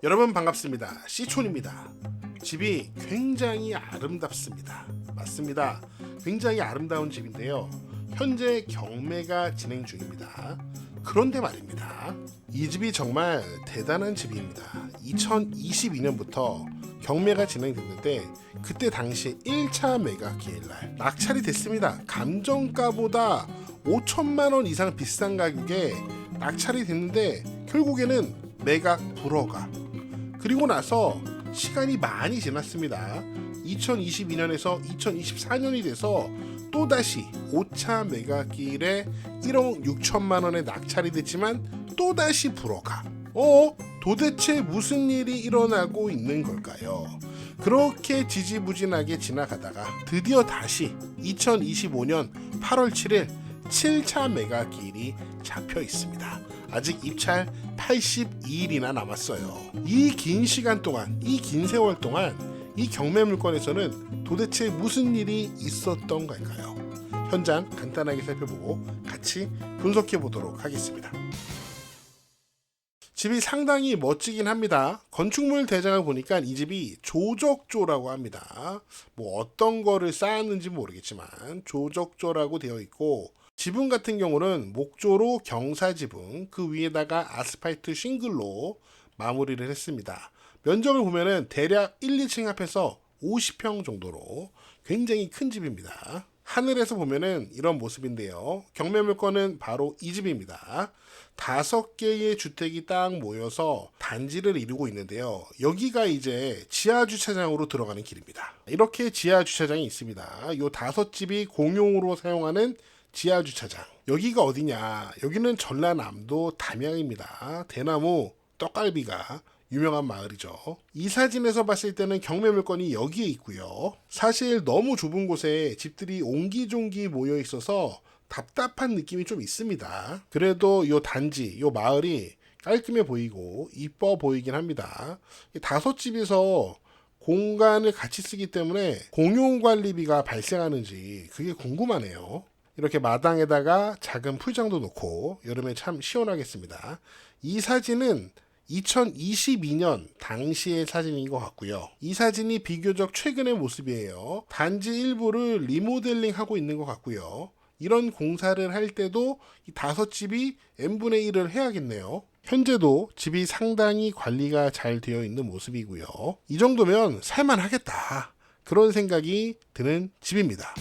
여러분 반갑습니다. C촌입니다. 집이 굉장히 아름답습니다. 맞습니다. 굉장히 아름다운 집인데요. 현재 경매가 진행 중입니다. 그런데 말입니다. 이 집이 정말 대단한 집입니다. 2022년부터 경매가 진행됐는데 그때 당시 1차 매각 기일날 낙찰이 됐습니다. 감정가보다 5천만 원 이상 비싼 가격에 낙찰이 됐는데 결국에는 매각 불허가. 그리고 나서 시간이 많이 지났습니다. 2022년에서 2024년이 돼서 또다시 5차 매각기일에 1억 6천만 원에 낙찰이 됐지만 또다시 불허가. 도대체 무슨 일이 일어나고 있는 걸까요? 그렇게 지지부진하게 지나가다가 드디어 다시 2025년 8월 7일 7차 매각기일이 잡혀 있습니다. 아직 입찰 82일이나 남았어요. 이 긴 시간 동안, 이 긴 세월 동안 이 경매 물건에서는 도대체 무슨 일이 있었던 걸까요? 현장 간단하게 살펴보고 같이 분석해 보도록 하겠습니다. 집이 상당히 멋지긴 합니다. 건축물 대장을 보니까 이 집이 조적조라고 합니다. 뭐 어떤 거를 쌓았는지 모르겠지만 조적조라고 되어 있고, 지붕 같은 경우는 목조로 경사지붕, 그 위에다가 아스팔트 싱글로 마무리를 했습니다. 면적을 보면은 대략 1, 2층 합해서 50평 정도로 굉장히 큰 집입니다. 하늘에서 보면은 이런 모습인데요. 경매 물건은 바로 이 집입니다. 5개의 주택이 딱 모여서 단지를 이루고 있는데요. 여기가 이제 지하 주차장으로 들어가는 길입니다. 이렇게 지하 주차장이 있습니다. 이 5집이 공용으로 사용하는 지하 주차장. 여기가 어디냐? 여기는 전라남도 담양입니다. 대나무 떡갈비가 유명한 마을이죠. 이 사진에서 봤을 때는 경매 물건이 여기에 있고요. 사실 너무 좁은 곳에 집들이 옹기종기 모여 있어서 답답한 느낌이 좀 있습니다. 그래도 이 단지, 이 마을이 깔끔해 보이고 이뻐 보이긴 합니다. 5집에서 공간을 같이 쓰기 때문에 공용 관리비가 발생하는지 그게 궁금하네요. 이렇게 마당에다가 작은 풀장도 놓고 여름에 참 시원하겠습니다. 이 사진은 2022년 당시의 사진인 것 같고요. 이 사진이 비교적 최근의 모습이에요. 단지 일부를 리모델링 하고 있는 것 같고요. 이런 공사를 할 때도 이 5집이 n분의 1을 해야겠네요. 현재도 집이 상당히 관리가 잘 되어 있는 모습이고요. 이 정도면 살만하겠다, 그런 생각이 드는 집입니다.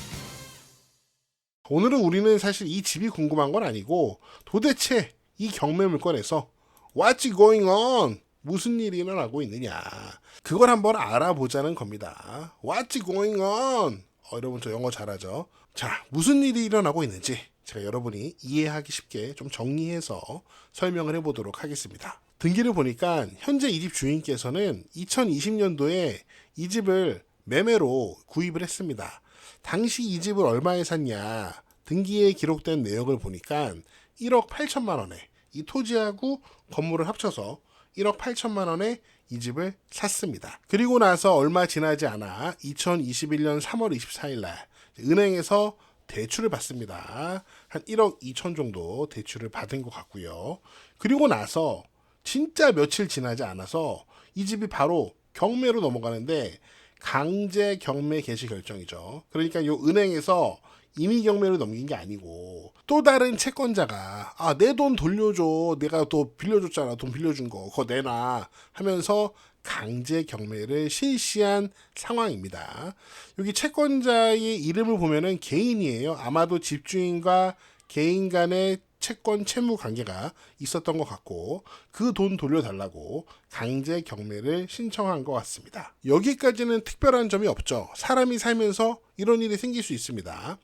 오늘은 우리는 사실 이 집이 궁금한 건 아니고 도대체 이 경매 물건에서 What's going on? 무슨 일이 일어나고 있느냐, 그걸 한번 알아보자는 겁니다. What's going on? 여러분 저 영어 잘하죠? 자, 무슨 일이 일어나고 있는지 제가 여러분이 이해하기 쉽게 좀 정리해서 설명을 해보도록 하겠습니다. 등기를 보니까 현재 이 집 주인께서는 2020년도에 이 집을 매매로 구입을 했습니다. 당시 이 집을 얼마에 샀냐, 등기에 기록된 내역을 보니까 1억 8천만 원에, 이 토지하고 건물을 합쳐서 1억 8천만 원에 이 집을 샀습니다. 그리고 나서 얼마 지나지 않아 2021년 3월 24일 날 은행에서 대출을 받습니다. 한 1억 2천 정도 대출을 받은 것 같고요. 그리고 나서 진짜 며칠 지나지 않아서 이 집이 바로 경매로 넘어가는데, 강제 경매 개시 결정이죠. 그러니까 이 은행에서 임의 경매로 넘긴 게 아니고 또 다른 채권자가 내 돈 돌려줘, 내가 또 빌려줬잖아, 돈 빌려준 거 그거 내놔 하면서 강제 경매를 실시한 상황입니다. 여기 채권자의 이름을 보면은 개인이에요. 아마도 집주인과 개인 간의 채권 채무 관계가 있었던 것 같고 그 돈 돌려달라고 강제 경매를 신청한 것 같습니다. 여기까지는 특별한 점이 없죠. 사람이 살면서 이런 일이 생길 수 있습니다.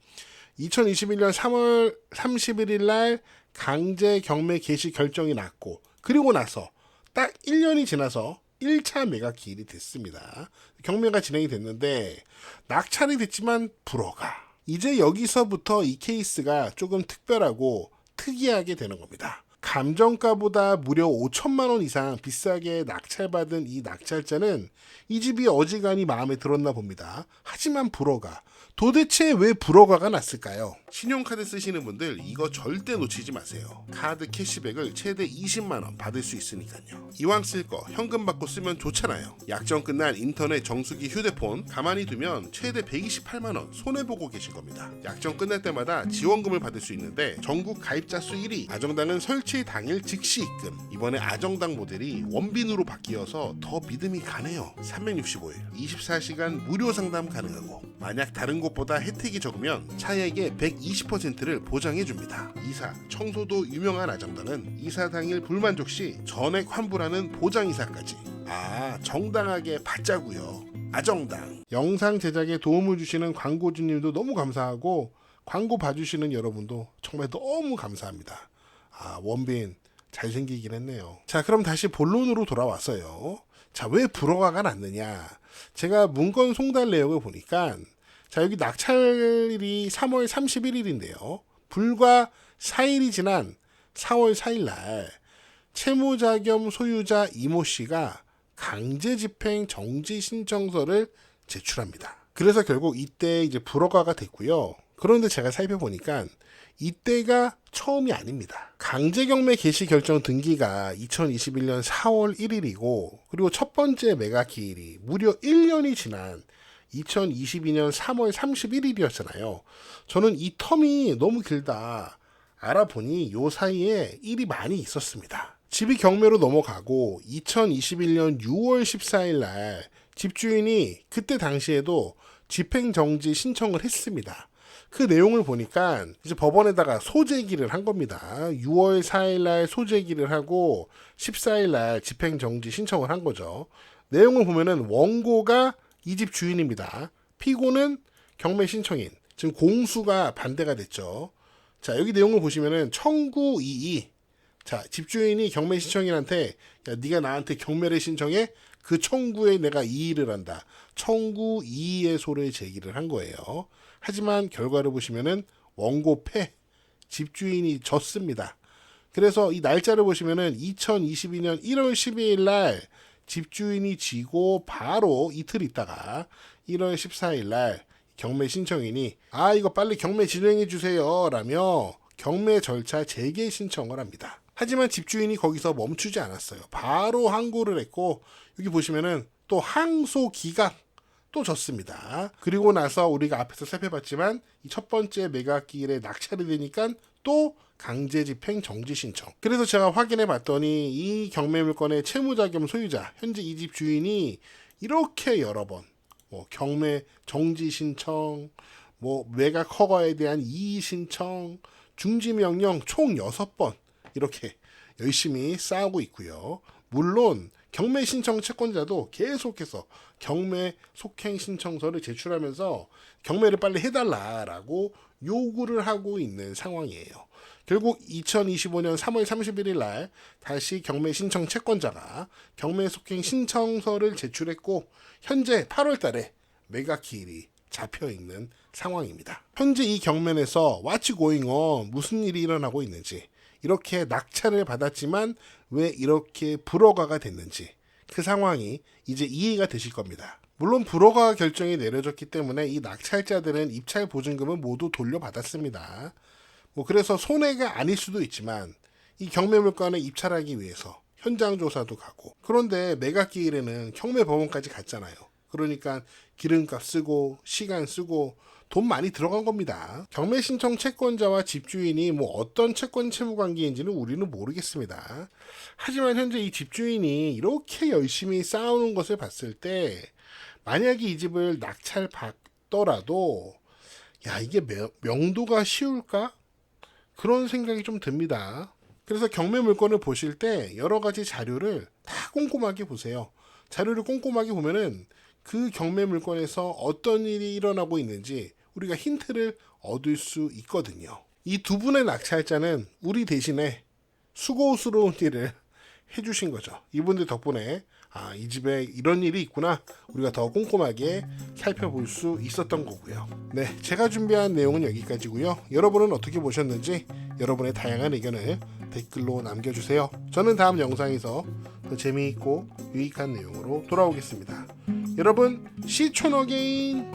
2021년 3월 31일 날 강제 경매 개시 결정이 났고, 그리고 나서 딱 1년이 지나서 1차 매각 기일이 됐습니다. 경매가 진행이 됐는데 낙찰이 됐지만 불허가. 이제 여기서부터 이 케이스가 조금 특별하고 특이하게 되는 겁니다. 감정가보다 무려 5천만 원 이상 비싸게 낙찰받은 이 낙찰자는 이 집이 어지간히 마음에 들었나 봅니다. 하지만 불허가. 도대체 왜 불허가가 났을까요? 신용카드 쓰시는 분들 이거 절대 놓치지 마세요. 카드 캐시백을 최대 20만 원 받을 수 있으니까요. 이왕 쓸 거 현금 받고 쓰면 좋잖아요. 약정 끝난 인터넷 정수기 휴대폰 가만히 두면 최대 128만 원 손해보고 계신 겁니다. 약정 끝날 때마다 지원금을 받을 수 있는데 전국 가입자 수 1위, 아정당은 설치 당일 즉시 입금. 이번에 아정당 모델이 원빈으로 바뀌어서 더 믿음이 가네요. 365일 24시간 무료 상담 가능하고, 만약 다른 곳보다 혜택이 적으면 차액의 120%를 보장해줍니다. 이사, 청소도 유명한 아정당은 이사 당일 불만족 시 전액 환불하는 보장이사까지. 정당하게 받자고요. 아정당. 영상 제작에 도움을 주시는 광고주님도 너무 감사하고, 광고 봐주시는 여러분도 정말 너무 감사합니다. 원빈 잘생기긴 했네요. 자, 그럼 다시 본론으로 돌아왔어요. 자, 왜 불허가가 났느냐? 제가 문건 송달 내역을 보니까, 자, 여기 낙찰일이 3월 31일인데요. 불과 4일이 지난 4월 4일 날 채무자 겸 소유자 이모 씨가 강제 집행 정지 신청서를 제출합니다. 그래서 결국 이때 이제 불허가가 됐고요. 그런데 제가 살펴보니까 이때가 처음이 아닙니다. 강제경매 개시 결정 등기가 2021년 4월 1일이고, 그리고 첫 번째 매각 기일이 무려 1년이 지난 2022년 3월 31일이었잖아요. 저는 이 텀이 너무 길다. 알아보니 요 사이에 일이 많이 있었습니다. 집이 경매로 넘어가고 2021년 6월 14일 날 집주인이 그때 당시에도 집행정지 신청을 했습니다. 그 내용을 보니까 이제 법원에다가 소재기를 한 겁니다. 6월 4일 날 소재기를 하고 14일 날 집행정지 신청을 한 거죠. 내용을 보면은 원고가 이 집 주인입니다. 피고는 경매 신청인, 지금 공수가 반대가 됐죠. 자, 여기 내용을 보시면은 청구 이의. 자, 집주인이 경매 신청인한테, 야, 네가 나한테 경매를 신청해? 그 청구에 내가 이의를 한다. 청구 이의의 소를 제기를 한 거예요. 하지만 결과를 보시면은 원고 패, 집주인이 졌습니다. 그래서 이 날짜를 보시면은 2022년 1월 12일 날 집주인이 지고 바로 이틀 있다가 1월 14일 날 경매 신청인이 이거 빨리 경매 진행해 주세요 라며 경매 절차 재개 신청을 합니다. 하지만 집주인이 거기서 멈추지 않았어요. 바로 항고를 했고, 여기 보시면은 또 항소 기각 또 졌습니다. 그리고 나서 우리가 앞에서 살펴봤지만 이 첫 번째 매각기일에 낙찰이 되니까 또 강제 집행 정지 신청. 그래서 제가 확인해 봤더니 이 경매 물건의 채무자 겸 소유자, 현재 이 집 주인이 이렇게 여러 번 경매 정지 신청, 매각 허가에 대한 이의 신청, 중지 명령 총 6번 이렇게 열심히 싸우고 있고요. 물론 경매 신청 채권자도 계속해서 경매 속행 신청서를 제출하면서 경매를 빨리 해달라라고 요구를 하고 있는 상황이에요. 결국 2025년 3월 31일 날 다시 경매 신청 채권자가 경매 속행 신청서를 제출했고, 현재 8월 달에 매각 기일이 잡혀 있는 상황입니다. 현재 이 경매에서 What's going on? 무슨 일이 일어나고 있는지, 이렇게 낙찰을 받았지만 왜 이렇게 불허가가 됐는지, 그 상황이 이제 이해가 되실 겁니다. 물론 불허가 결정이 내려졌기 때문에 이 낙찰자들은 입찰 보증금을 모두 돌려받았습니다. 그래서 손해가 아닐 수도 있지만 이 경매 물건을 입찰하기 위해서 현장 조사도 가고, 그런데 매각 기일에는 경매 법원까지 갔잖아요. 그러니까 기름값 쓰고 시간 쓰고 돈 많이 들어간 겁니다. 경매 신청 채권자와 집주인이 어떤 채권 채무 관계인지는 우리는 모르겠습니다. 하지만 현재 이 집주인이 이렇게 열심히 싸우는 것을 봤을 때, 만약에 이 집을 낙찰 받더라도 이게 명도가 쉬울까? 그런 생각이 좀 듭니다. 그래서 경매 물건을 보실 때 여러 가지 자료를 다 꼼꼼하게 보세요. 자료를 꼼꼼하게 보면은 그 경매 물건에서 어떤 일이 일어나고 있는지 우리가 힌트를 얻을 수 있거든요. 이 두 분의 낙찰자는 우리 대신에 수고스러운 일을 해주신 거죠. 이분들 덕분에 이 집에 이런 일이 있구나, 우리가 더 꼼꼼하게 살펴볼 수 있었던 거고요. 네, 제가 준비한 내용은 여기까지고요. 여러분은 어떻게 보셨는지 여러분의 다양한 의견을 댓글로 남겨주세요. 저는 다음 영상에서 더 재미있고 유익한 내용으로 돌아오겠습니다. 여러분, 시촌 어게인!